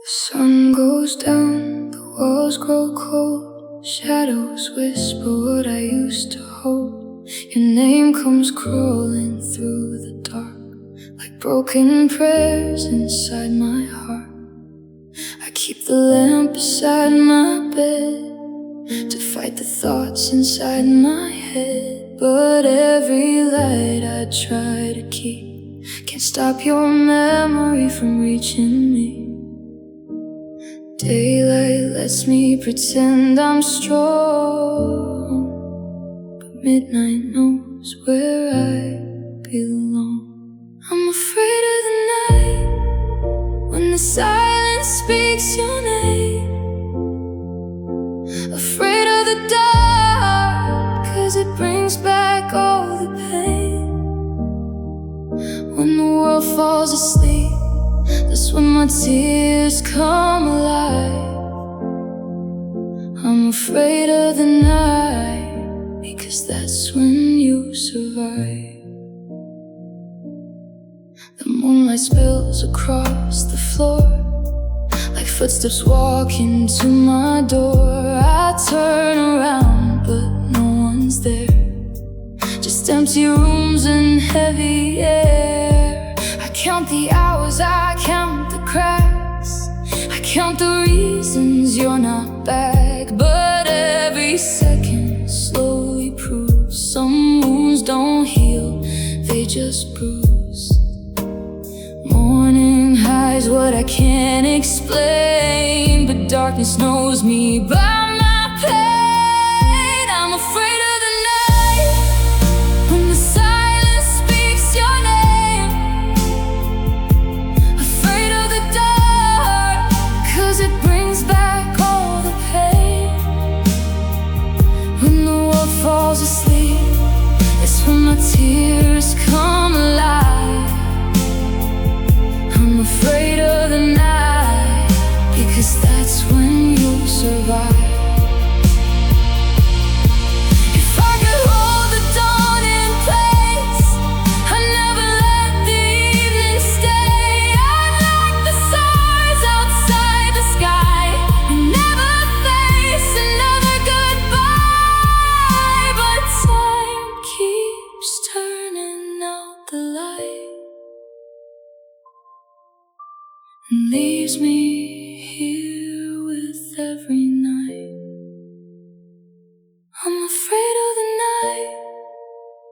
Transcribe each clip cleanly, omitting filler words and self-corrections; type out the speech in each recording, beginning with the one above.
The sun goes down, the walls grow cold, shadows whisper what I used to hold. Your name comes crawling through the dark, like broken prayers inside my heart. I keep the lamp beside my bed to fight the thoughts inside my head, but every light I try to keep can't stop your memory from reaching me. Daylight lets me pretend I'm strong, but midnight knows where I belong. I'm afraid of the night when the silence speaks your name. Afraid of the dark, 'cause it brings back all the pain. When the world falls asleep, that's when my tears come alive. I'm afraid of the night, because that's when you survive. The moonlight spills across the floor, like footsteps walking to my door. I turn around, but no one's there, just empty rooms and heavy air. I count the hours, I count the cracks, I count the reasons you're not back. But every second slowly proves some wounds don't heal, they just bruise. Morning hides what I can't explain, but darkness knows me by my pain. I'm afraid of the night when the silence speaks your name. Afraid of the dark, 'cause it brings back all the pain. When the world falls asleep, it's when my tears come alive. I'm afraid of the night, because that's when you survive. If I could hold the dawn in place, I'd never let the evening stay. I'd like the stars outside the sky and never face another goodbye. But time keeps turning out the light and leaves me here with every night. I'm afraid of the night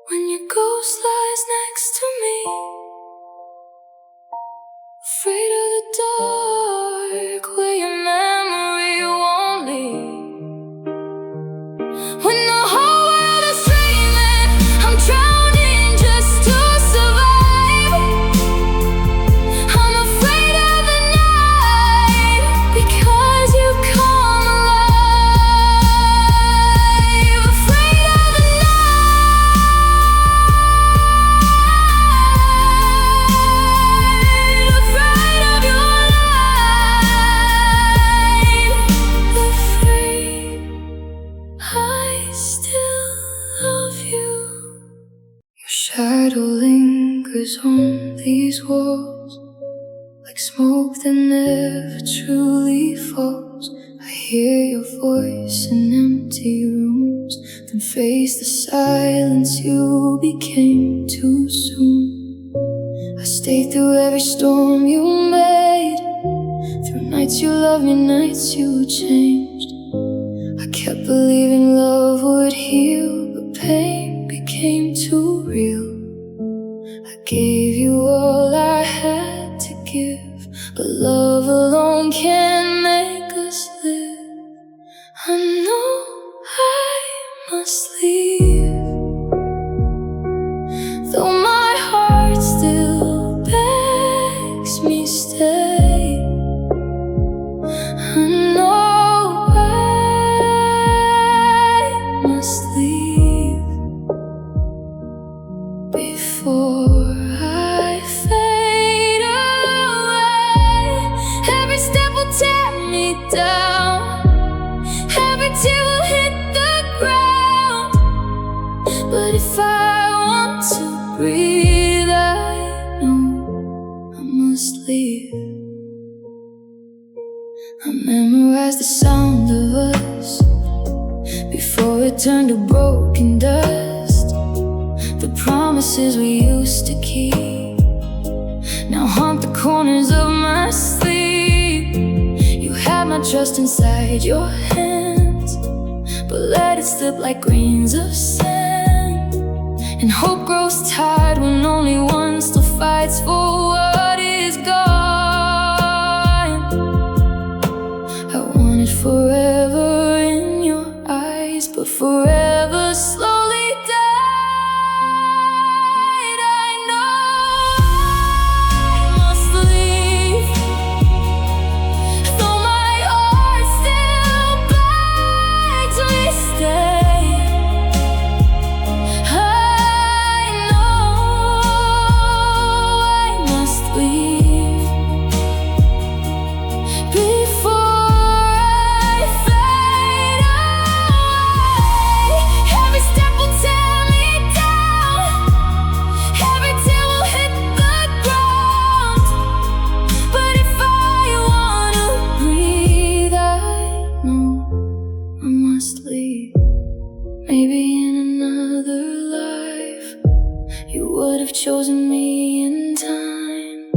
when your ghost lies next to me. Afraid of the dark where your memory won't leave. When the whole world is dreaming, I'm drowning just to survive. I'm afraid of the night, because you come alive. Afraid of the night, afraid of your light. Afraid I still love you. Your shadow lingers on these walls, like smoke that never truly falls. I hear your voice in empty rooms, then face the silence you became too soon. I stayed through every storm you made, through nights you loved me, nights you changed. I kept believing love would heal, but pain became too real. I gave you all I had to give, but love alone can't make us live. I know I must leave, though my heart still begs me stay. I know I must leave before I fade away. Every step will tear me I memorized the sound of us before it turned to broken dust. The promises we used to keep now haunt the corners of my sleep. You had my trust inside your hands, but let it slip like grains of sand. And hope grows tired when only one still fights for what is gone. I wanted forever in your eyes, but forever slowly died. I know I must leave, though my heart still begs me stay. I know I must leave before I fade away. Every step will tear me down, every tear will hit the ground. But if I wanna breathe, I know I must leave. Maybe in another life you would have chosen me in time.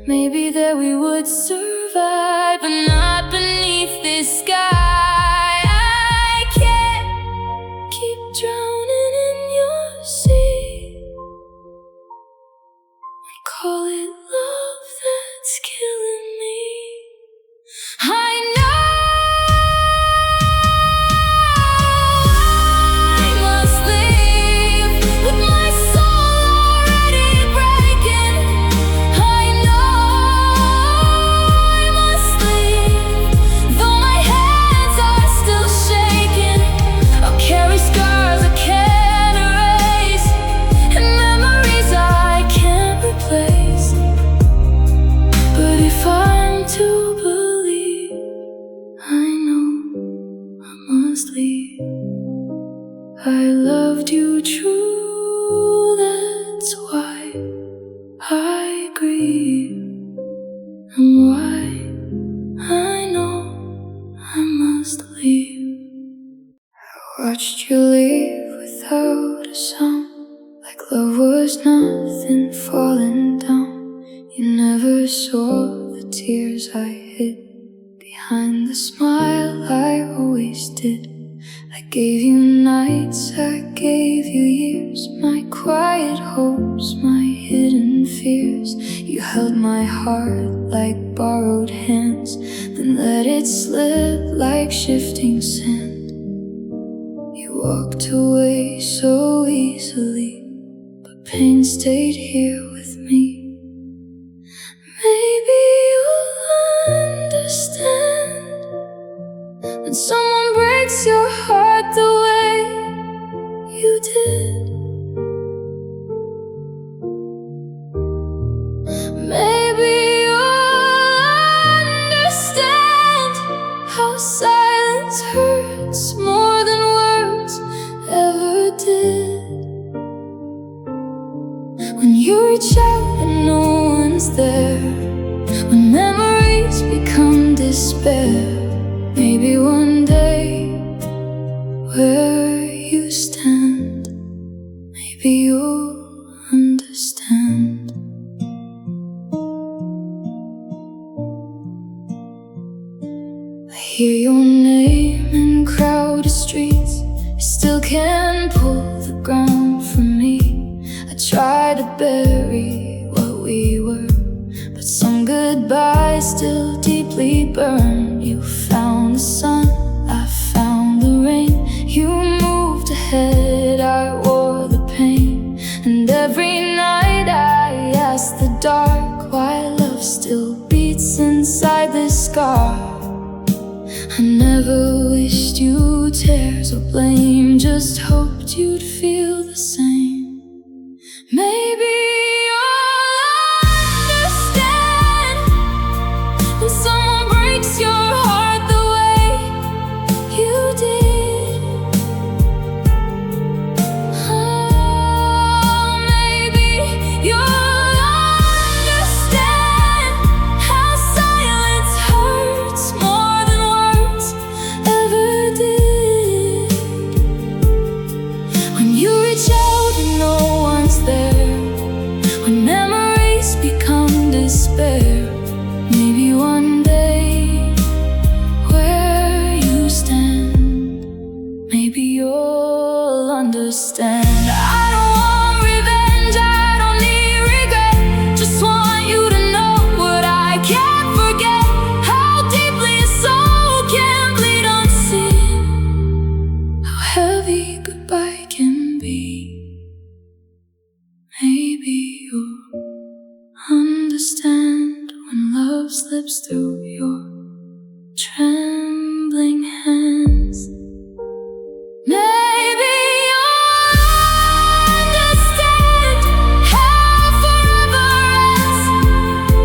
Maybe there we would survive, but not beneath this sky. I can't keep drowning in your sea and call it love that's killing me. I know I must leave with my soul already breaking. I know I must leave, though my hands are still shaking. I'll carry scars I can't erase, and memories I can't replace. But if I'm to believe, I know I must leave. I loved you true, that's why I grieve, and why I know I must leave. I watched you leave without a sound, like love was nothing falling down. You never saw the tears I hid behind the smile I always did. I gave you nights, I gave you years, my quiet hopes, my hidden fears. You held my heart like borrowed hands, then let it slip like shifting sand. You walked away so easily, but pain stayed here with me. Maybe you'll understand when someone breaks your heart the way you did. Maybe you'll understand how silence hurts more than words ever did. When you reach out and no one's there, when memories become despair. Maybe one day, where you stand, maybe you'll understand. I hear your name in crowded streets, I still can't pull the ground from me. I try to bury what we were, but some goodbyes still deeply burn. You found the sun, I found the rain. You moved ahead, I wore the pain. And every night I ask the dark why love still beats inside this scar. I never wished you tears or blame, just hoped you'd feel the same. Maybe you'll understand when someone breaks your heart the way you did. Oh, maybe you'll understand how silence hurts through your trembling hands. Maybe you'll understand how forever ends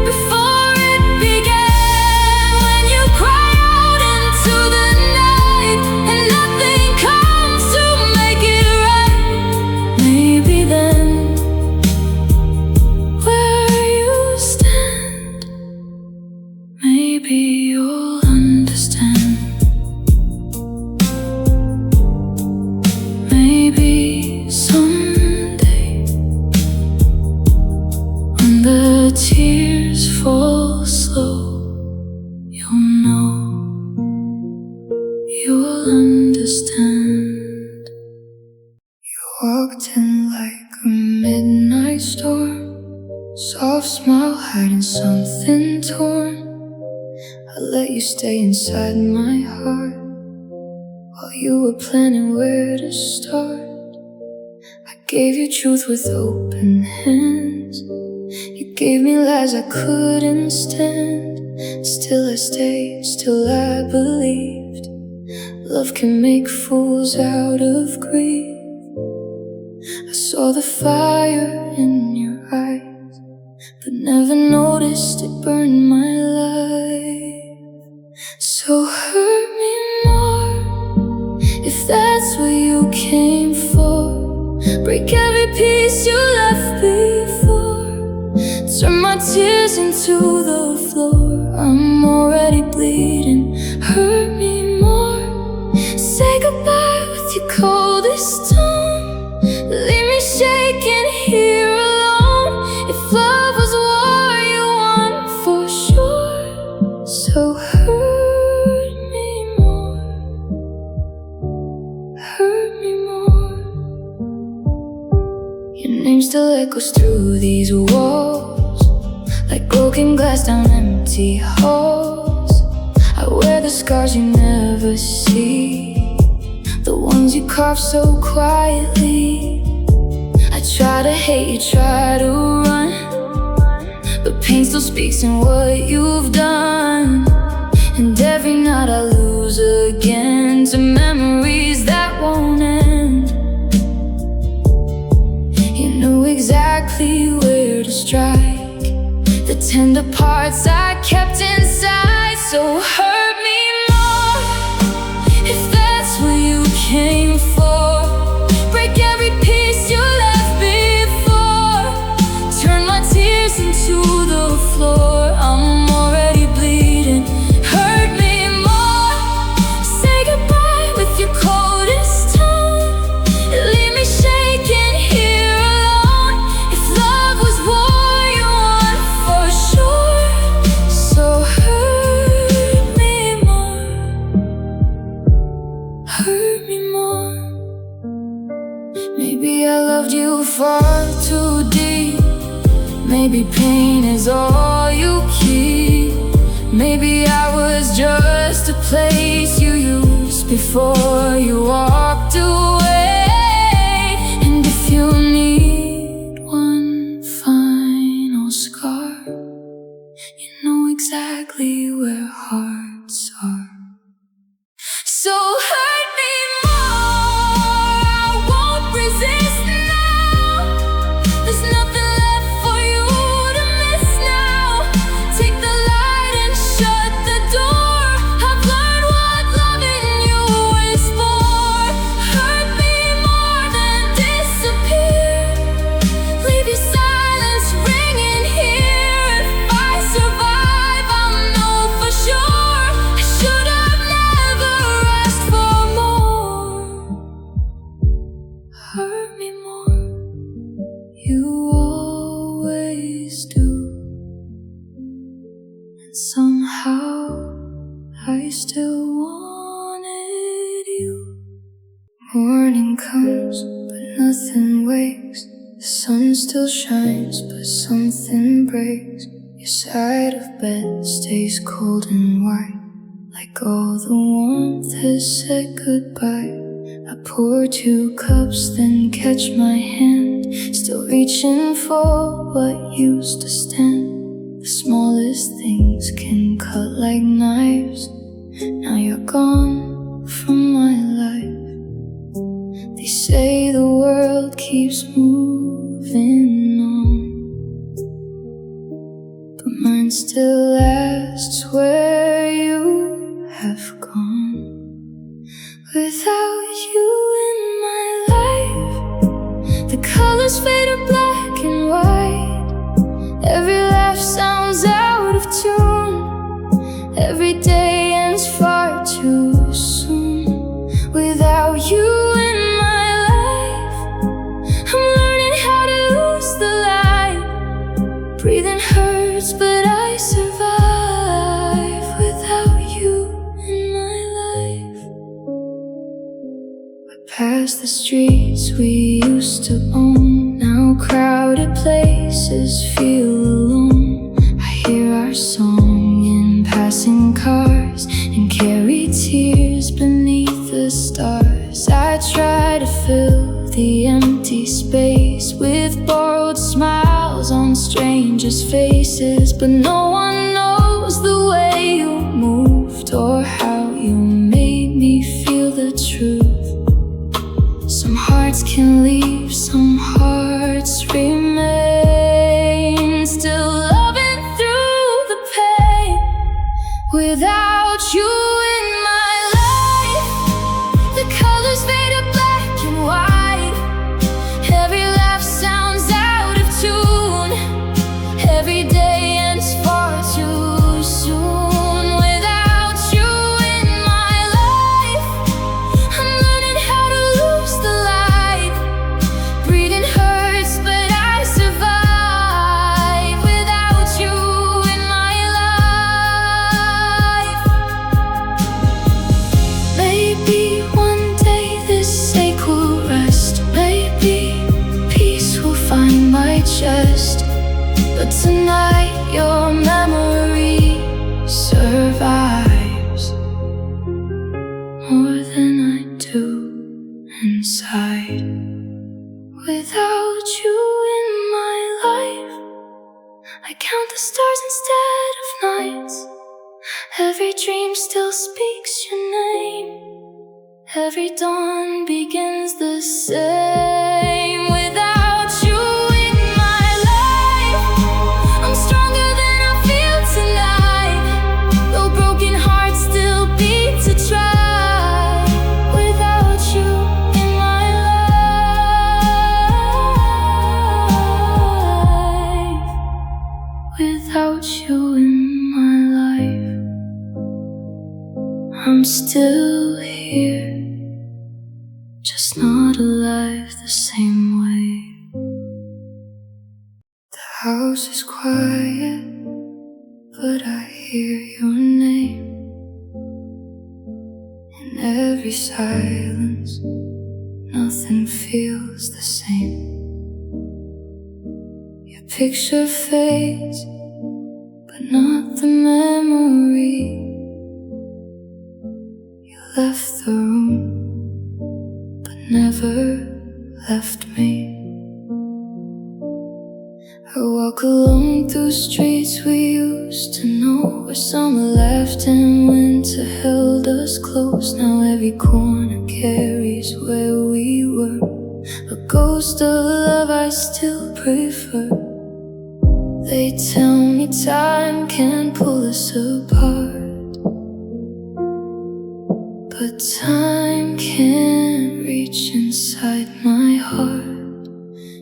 before it began. When you cry out into the night and nothing comes to make it right. Maybe then where you stand, maybe you'll understand. Maybe someday, when the tears fall slow, you'll know, you'll understand. You walked in like a midnight storm, soft smile hiding something torn. I let you stay inside my heart while you were planning where to start. I gave you truth with open hands. You gave me lies I couldn't stand. Still I stayed, still I believed love can make fools out of grief. I saw the fire in your eyes, but never noticed it burned my life. So hurt me more, if that's what you came for. Break every piece you left before. Turn my tears into the floor. I'm already bleeding. Hurt me more. Say goodbye with your coldest tone. Leave me shaking here alone. If love was war, you won for sure. So hurt me more. Hurt me more. Your name still echoes through these walls, like broken glass down empty halls. I wear the scars you never see, the ones you carve so quietly. I try to hate you, try to run, but pain still speaks in what you've done. And every night I lose again to memories that won't end. You knew exactly where to strike, the tender parts I kept inside. So hurt me more, if that's what you came for. Break every piece you left before. Turn my tears into the floor. I'm already bleeding. Hurt me more. Say goodbye with your coldest tongue. Leave me shaking here alone. If love was war, you won for sure. So hurt me more. Hurt me more. Maybe I loved you far too deep. Maybe pain is all you keep. Maybe I was just a place you used before you walked away. And if you need one final scar, you know exactly where hearts are. So hurt me more, I won't resist now. There's nothing left for you to miss now. Take the light and shut the door. I've learned what loving you is for. Hurt me more than disappear. Leave your silence ringing here. If I survive, I'll know for sure. I should have never asked for more. Hurt me more, you always do. And somehow I still wanted you. Morning comes, but nothing wakes. The sun still shines, but something breaks. Your side of bed stays cold and white, like all the warmth has said goodbye. I pour 2 cups, then catch my hand, still reaching for what used to stand. The smallest things can cut like knives. Now you're gone from my life. They say the world keeps moving on, but mine still asks where you have gone. Without you in my life, the colors fade to black and white. Every laugh sounds out of tune. Every day ends far too soon. Without you in my life, I'm learning how to lose the light. Breathing hurts, but I survive. Without you in my life, I pass the streets we used to own. Now crowded places feel alone. I hear our song in passing cars and carry tears beneath the stars. I try to fill the empty space with borrowed smiles on strangers' faces, but no one knows the way you moved or how you made me feel the truth. Some hearts can leave, some hearts remain, still loving through the pain. Without you in my life, the colors fade to black and white. Every laugh sounds out of tune. Every day ends far too soon. Without you in my life, I'm learning how to lose the light. Breathing hurts, but I survive. Without you in my life, maybe one day this ache will rest. Maybe peace will find my chest. But tonight your memory survives more than I do inside. Without you in my life, I count the stars instead of nights. Every dream still speaks your name. Every dawn begins the same. Without you in my life, I'm stronger than I feel tonight. Though broken hearts still beat to try. Without you in my life, without you in my life, I'm still here, just not alive the same way. The house is quiet, but I hear your name. In every silence, nothing feels the same. Your picture fades, but not the memory. You left the room, but never left me. I walk alone through streets we used to know, where summer laughed and winter held us close. Now every corner carries where we were, a ghost of love I still prefer. They tell me time can pull us apart, but time can't reach inside my heart.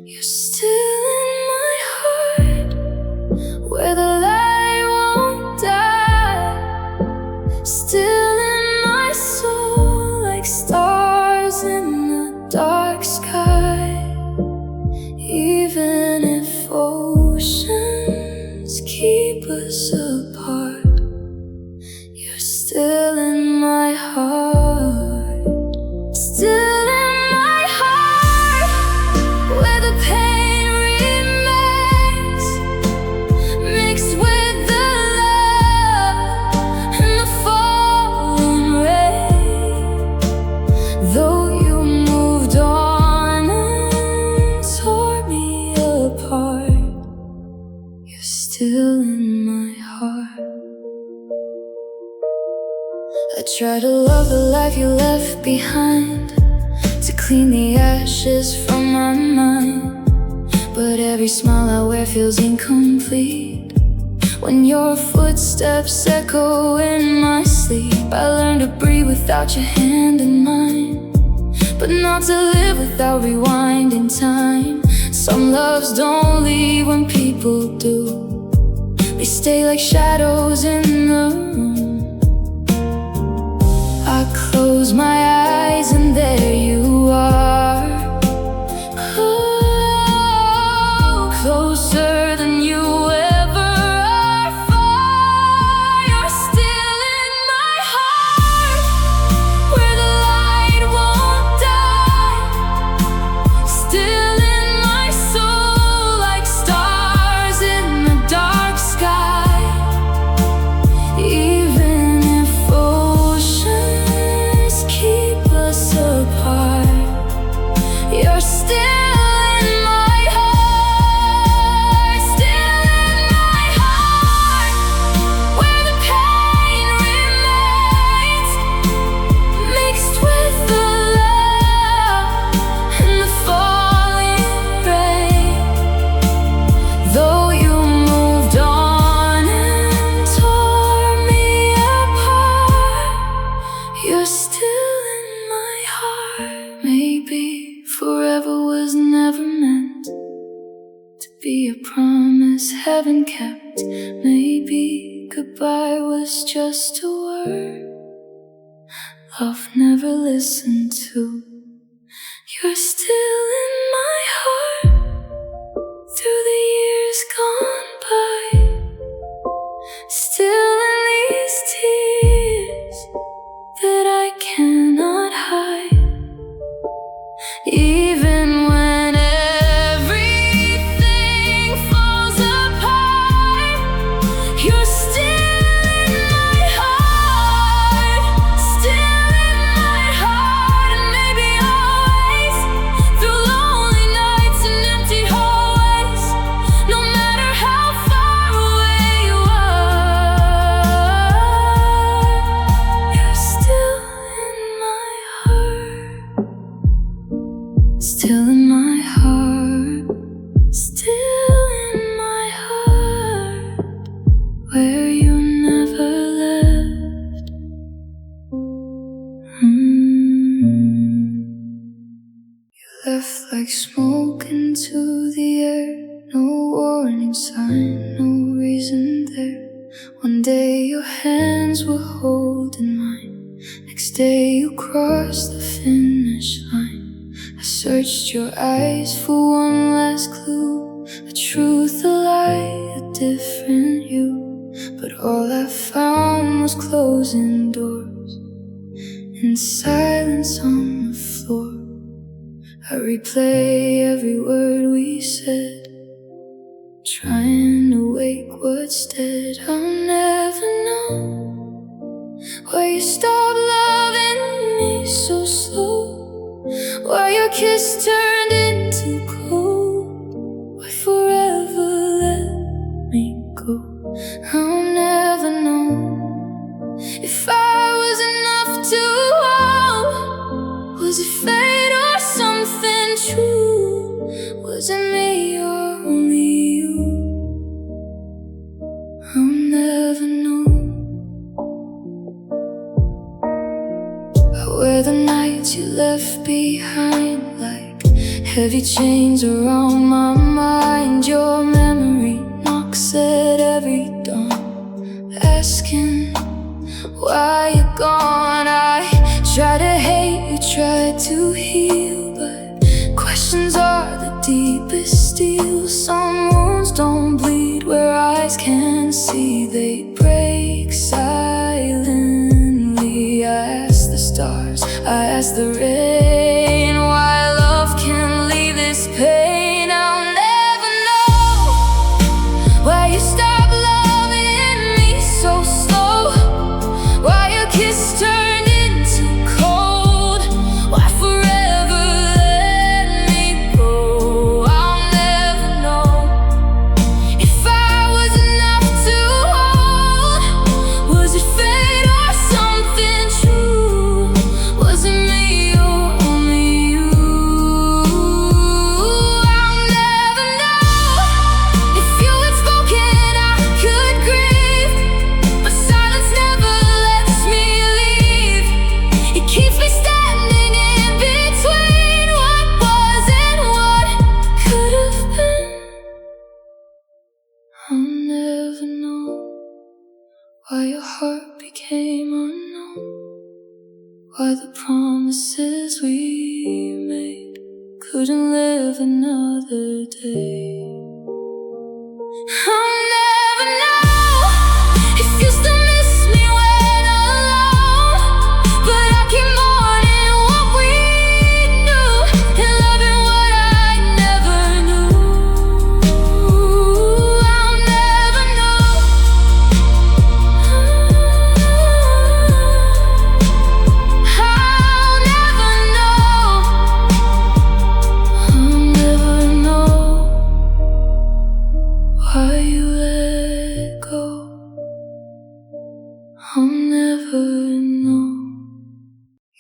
You're still in my heart, where the light won't die. Still in my soul, like stars in a dark sky. Even if oceans keep us apart, you're still in my heart. Still in my heart, where the pain remains, mixed with the love and the fall I try to love the life you left behind, to clean the ashes from my mind. But every smile I wear feels incomplete when your footsteps echo in my sleep. I learned to breathe without your hand in mine, but not to live without rewinding time. Some loves don't leave when people do, they stay like shadows in the room. I close my eyes and there you are, oh, closer than you ever are far. You're still in my heart, where the light won't die. Still in my soul, like stars in the dark sky. Even if oceans keep us apart, you're still in my heart, still in my heart, where the pain remains, mixed with the love and the falling rain. Though you moved on and tore me apart, you're still in my heart. Maybe forever was never meant to be a promise heaven kept. Maybe goodbye was just a word love never listened to. You're still in my heart, through the years gone by, still in these tears that I cannot hide. Even when everything falls apart, you're still in my heart, still in my heart. And maybe always, through lonely nights and empty hallways, no matter how far away you are, you're still in my heart, still in my heart, still in my heart, where you never left. You left like smoke into the air, no warning sign, no reason there. One day your hands were holding mine, next day you crossed the finish line. I searched your eyes for one last clue, a truth, a lie, a different you. But all I found was closing doors and silence on the floor. I replay every word we said, trying to wake what's dead. I'll never know why you stopped loving me so slow, why your kiss turned into cold, why forever let me go. I'll never know if I was enough to hold. Was it fate or something true? Was it me or only you? I'll never know. I wear the nights you left behind like heavy chains around my mind. Your memory knocks at every dawn, asking why you're gone. I try to hate you, try to heal, but questions are the deepest steel. Some wounds don't bleed where eyes can't see, they break silently. I ask the stars, I ask the rain, why love can leave this pain. I'll never know why you stopped loving me so slow, why your kiss turned into cold, why forever let me go. I'll never know if I was enough to hold. Was it fate or something heart became unknown, why the promises we made couldn't live another day. I'll never know if you still miss me when alone, but I keep mourning what we knew and loving what I never knew. I'll never know. I'll never know why you let go. I'll never know.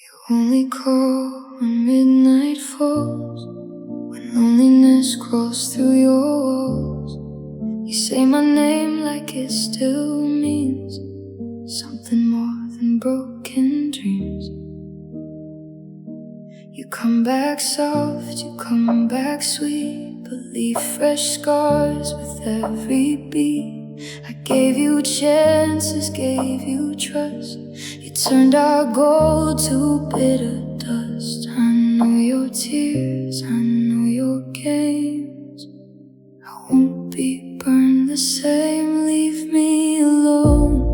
You only call when midnight falls, when loneliness crawls through your walls. You say my name like it still means something more than broken dreams. You come back soft, you come back sweet, but leave fresh scars with every beat. I gave you chances, gave you trust. You turned our gold to bitter dust. I know your tears, I know your games. I won't be burned the same, leave me alone.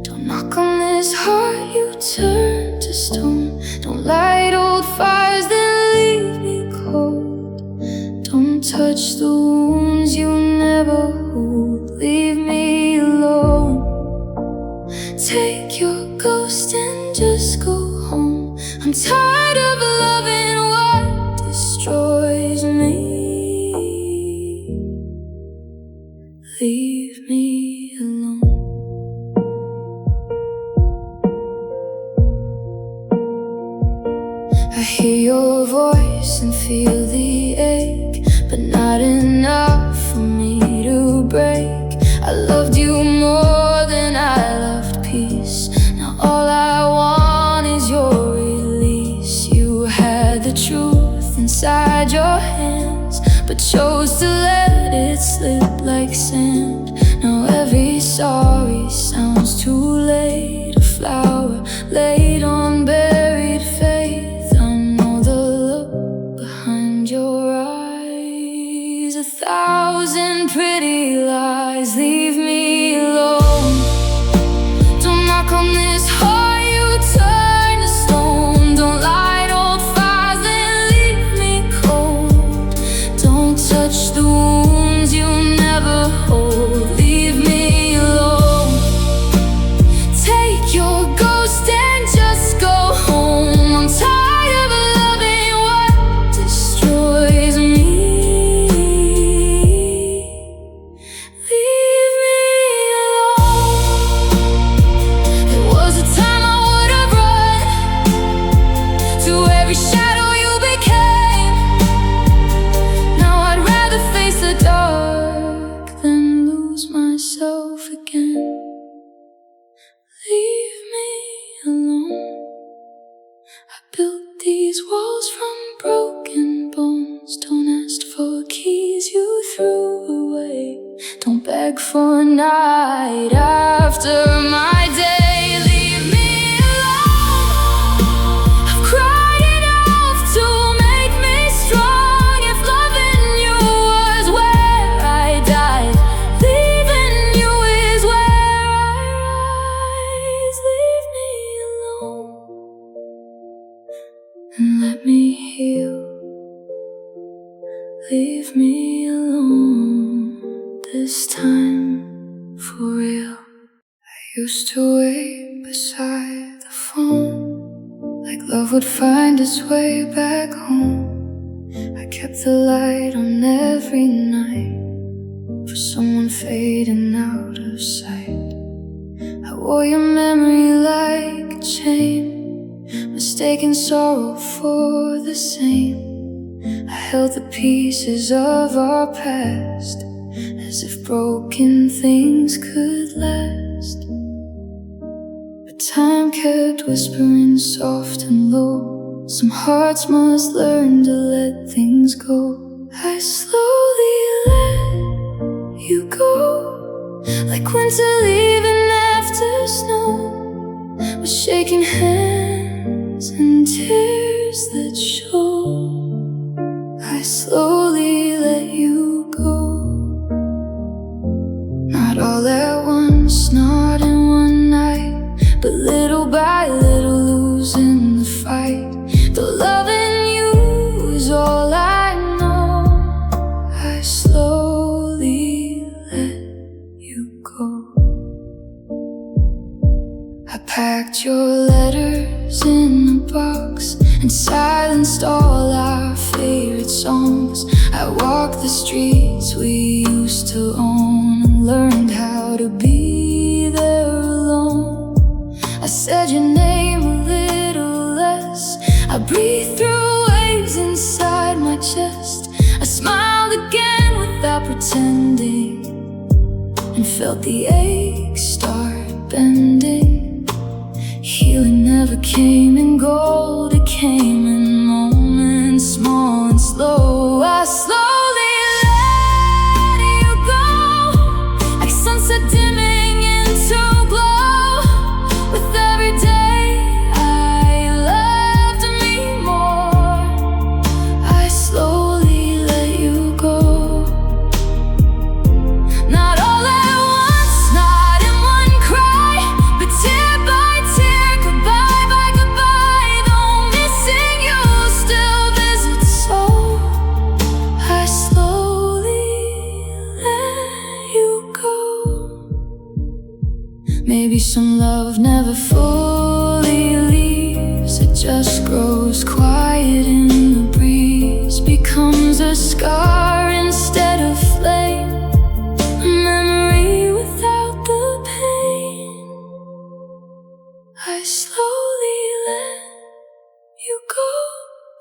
Don't knock on this heart you turned to stone. Don't light old fires that leave me cold. Don't touch the wounds you never hold, leave me alone. Take your ghost and just go home. I'm tired of loving what destroys me. Leave me alone. I hear your voice and feel the ache, but not enough for me to break. I loved you more than I loved peace. Now all I want is your release. You had the truth inside your hands, but chose to let it slip like sand. Now every sorry sounds too late. A flower laid on buried faith. I know the look behind your eyes. 1,000 pretty lies, leave me alone. Don't knock on this heart you turned to stone. Don't light old fires that leave me cold. Don't touch the wounds you never hold, leave me alone. Take your ghost and just go home. I'm tired of loving what destroys me. Leave me alone. There was a time I would have run to every shadow you became. Now I'd rather face the dark than lose myself again. Leave me alone. I built these walls from broken bones. Don't ask for keys you threw away. Don't beg for a night after my day. Leave me alone. I've cried enough to make me strong. If loving you was where I died, leaving you is where I rise. Leave me alone and let me heal. Leave me alone this time for real. I used to wait beside the phone, like love would find its way back home. I kept the light on every night for someone fading out of sight. I wore your memory like a chain, mistaking sorrow for the same. I held the pieces of our past as if broken things could last. But time kept whispering soft and low. Some hearts must learn to let things go. I slowly let you go, like winter leaving after shaking hands and tears that show. I slowly let you go. Not all at once, not in one night, but little by little losing the fight. The love in you is all I know. I slowly let you go. I packed your letters in a box and silenced all our favorite songs. I walked the streets we used to own and learned how to be there alone. I said your name a little less. I breathed through waves inside my chest. I smiled again without pretending and felt the ache start bending. Healing never came in gold, it came in moments small and slow. I slowly let you go, like sunset dimming into glow. With every day I loved me more. I slowly let you go. Not all at once, not in one cry, but tear by tear, goodbye by goodbye. Though missing you still visits soul, I slowly let you go. Maybe some love never fully leaves. It just grows quiet in the breeze, becomes a scar instead of flame, a memory without the pain. I slowly let you go.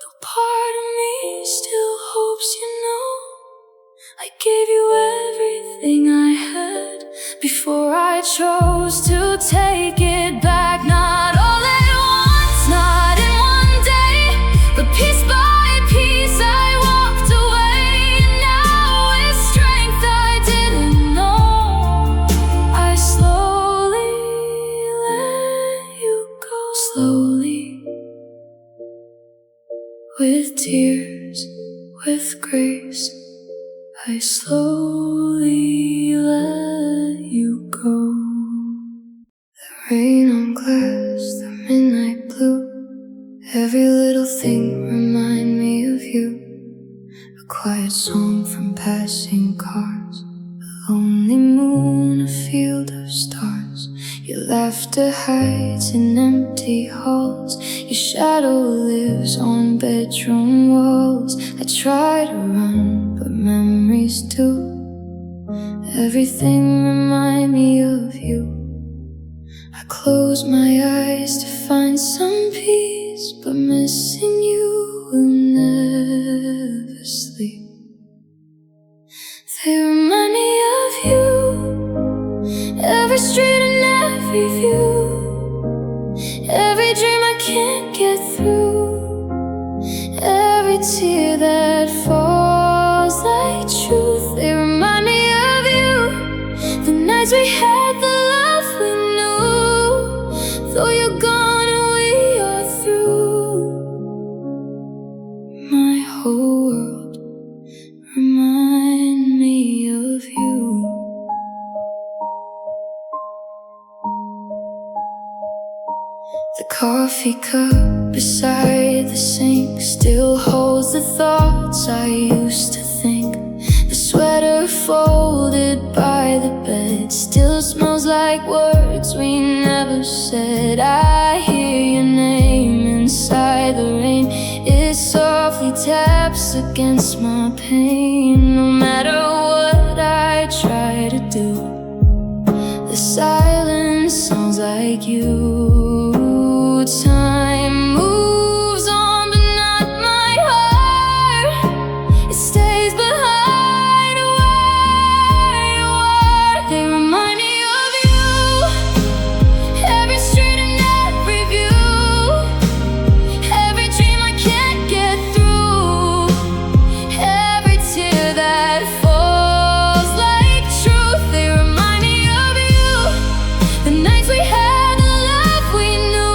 Though part of me still hopes you know I gave you everything I had before I chose to take it back. Not all at once, not in one day, but piece by piece I walked away. Now with strength I didn't know, I slowly let you go. Slowly, with tears, with grace, I slowly let you go. The rain on glass, the midnight blue, every little thing remind me of you. A quiet song from passing cars, a lonely moon, a field of stars. Your laughter hides in empty halls, your shadow lives on bedroom walls. I try to run, but memories do. Everything remind me of you. I close my eyes to find some peace, but missing you will never sleep. They remind me of you, every street and every view, every dream I can't get through, every tear that falls like truth. They remind me of you, the nights we had, the love we knew. Though you're gone and we are through, my whole world remind me of you. The coffee cup beside the sink still holds the thoughts I used to think. The sweater folded by the bed still smells like words we never said. I hear your name inside the rain, it softly taps against my pain. No matter what I try to do, the silence sounds like you. Time moves on, but not my heart. It stays behind where you are. They remind me of you, every street and every view, every dream I can't get through, every tear that falls like truth. They remind me of you, the nights we had, the love we knew.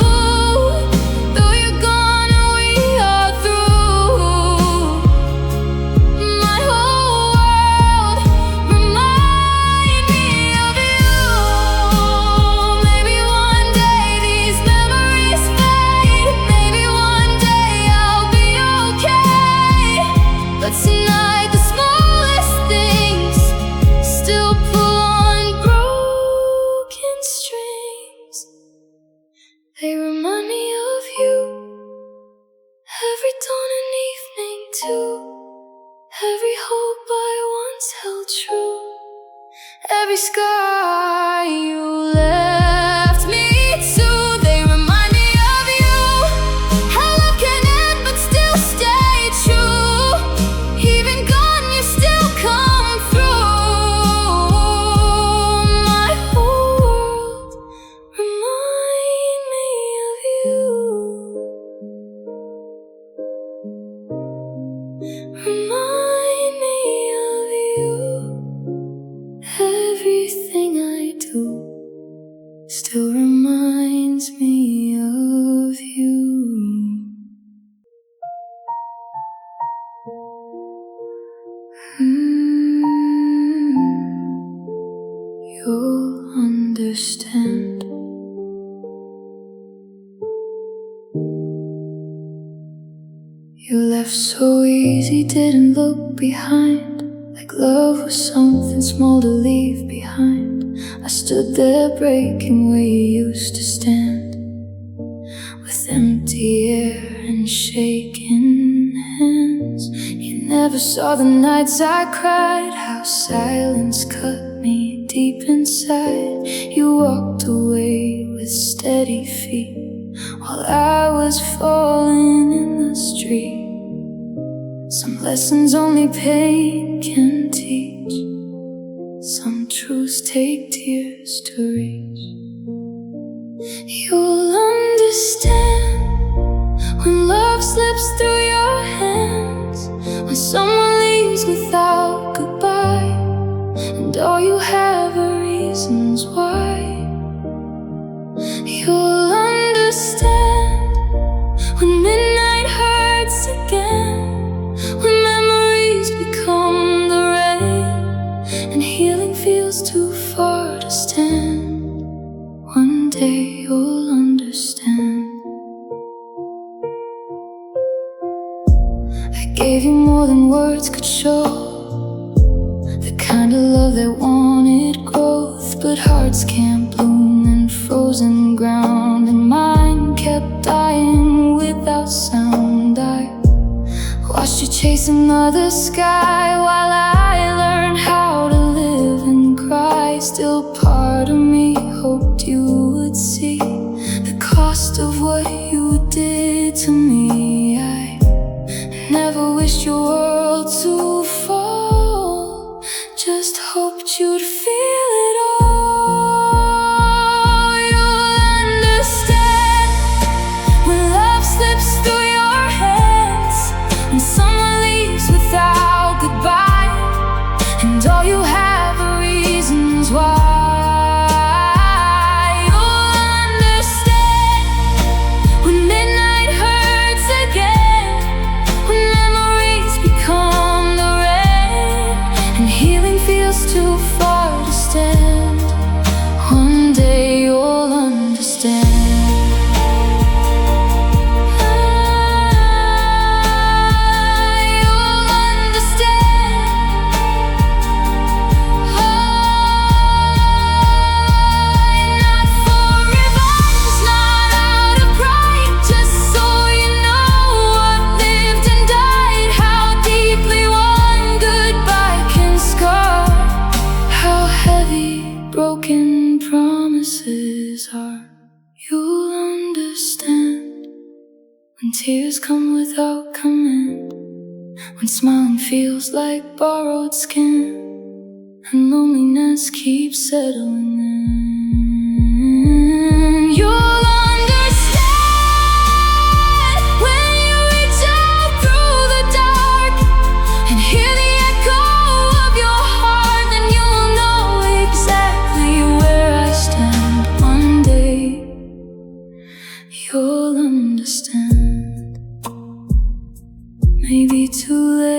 sky you left me to. They remind me of you. How love can end but still stay true. Even gone, you still come through. My whole world remind me of you. Remind me of you. Everything I do still reminds me of you. You'll understand. You left so easy, didn't look behind, like love was something small to leave behind. I stood there breaking where you used to stand, with empty air and shaking hands. You never saw the nights I cried, how silence cut me deep inside. You walked away with steady feet while I was falling in the street. Some lessons only pain can teach. Some truths take tears to reach. You'll understand when love slips through your hands, when someone leaves without goodbye, and all you have are reasons why. You'll understand when midnight hurts again, when memories become the rain, and healing feels too far to stand. One day you'll understand. I gave you more than words could show, the kind of love that wanted growth, but hearts can't bloom in frozen ground, and mine kept dying without sound. I watched you chase another sky while I learned how to live and cry. Still part of me hoped you would see the cost of what you did to me. I never wished your world to fall, just hoped you'd feel it all. You'll understand when love slips through your hands, when someone leaves without goodbye, and all you have are reasons why. You'll understand when midnight hurts again, when memories become the rain, and healing feels too far to stand. One day you'll understand. Broken promises are. You'll understand when tears come without command, when smiling feels like borrowed skin, and loneliness keeps settling in. You'll understand when you reach out through the dark and hear the echo of your heart, then you'll know exactly where I stand. One day you'll understand. Maybe too late.